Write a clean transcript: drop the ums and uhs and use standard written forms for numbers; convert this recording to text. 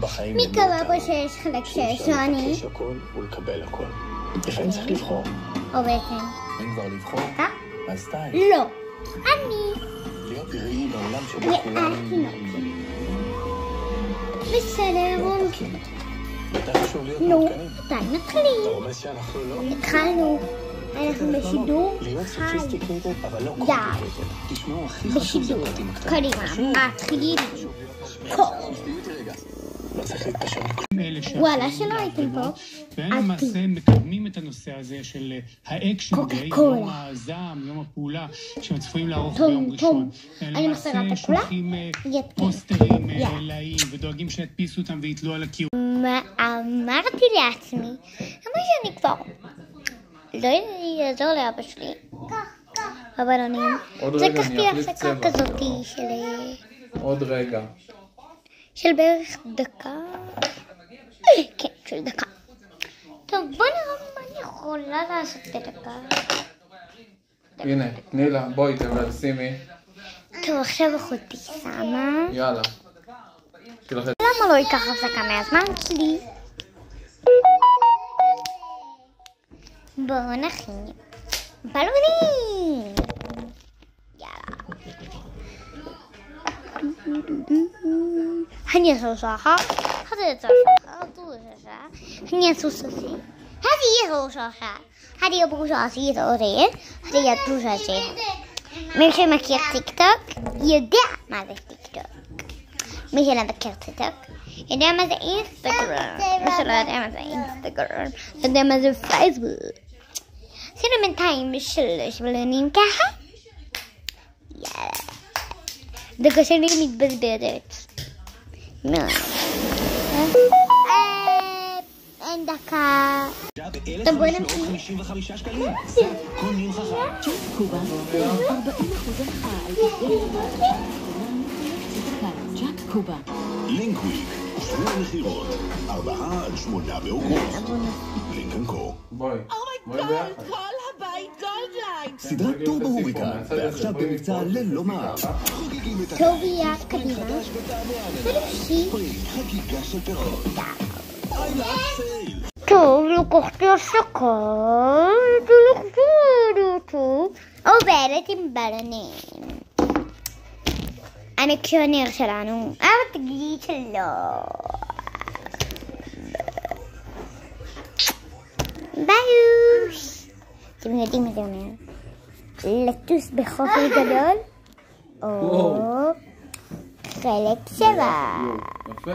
בחיים... מי קבע פה שיש חלק שיש לו אני? לבקש הכל ולקבל הכל. לפעמים צריך לבחור. או בעצם. אם כבר לבחור, אתה? אז סטייל. לא. אני. להיות ראי בעולם שבו כולם... בסדר. יותר חשוב להיות נו, מעודכנים. מתי מתחילים? אתה רומז שאנחנו לא... התחלנו. אנחנו בשידור להיות חי. סופיסטיקטד, אבל לא קומפליקטד. תשמעו, הכי חשוב זה פרטים הקטנים. קדימה, מתחילים. פה. לא צריך להתפשר. וואלה, שלא הייתם פה. והם למעשה מקדמים את הנושא הזה של האקשן דיי, קוקה-קולה. יום הזעם, יום הפעולה, שהם צפויים לערוך טוב, ביום ראשון. אני מחזירה את למעשה הקולה. שולחים יפה. פוסטרים לאים ודואגים שידפיסו אותם ויתלו על הקיר. מה אמרתי לעצמי? למה שאני כבר לא יעזור לאבא שלי אבל אני לקחתי הפסקה כזאת עוד רגע. של בערך דקה. כן, של דקה. טוב, בוא נראה מה אני יכולה לעשות בדקה. הנה, תני לה, בואי תבל, שימי. טוב, עכשיו אחותי שמה. יאללה. למה לא ייקח הפסקה מהזמן שלי? בואו נכין בלונים. יאללה. אני אעשו שחר. אני אעשו שחר. אני אעשו סוסי. אני אעשו שחר. אני אעשו שחר. אני אעשו שחר. מי שמכיר טיק טוק יודע מה זה טיק טוק. מי שלא מכיר טיק טוק יודע מה זה אינסטגרם. מי שלא יודע מה זה אינסטגרם יודע מה זה פייסבוק. עשינו בינתיים 3 בלונים ככה. יאללה. דקה שלי מתבזבזת. אין דקה. טוב בואי נמשיך. 55 שקלים. קונים חכם. צ'ק קובה, 40% הנחה על צ'ק קובה. לינקוויק, שבוע מכירות, 4 עד 8 באוגוסט. לינק & קו. בואי ביחד. כל הבית גולדליין. סדרת טורבו הוריקן, ועכשיו במבצע ללא מע"מ. חוגגים את טוב יהיה קדימה. ולפשי. חגיגה של פירות. I love sale. טוב, לקחתי הפסקה. עוברת עם בלונים. המיקשיונר שלנו. אבל תגידי שלא. ביוש. אתם יודעים מה זה אומר? לטוס בחופש גדול או חלק 7. יפה.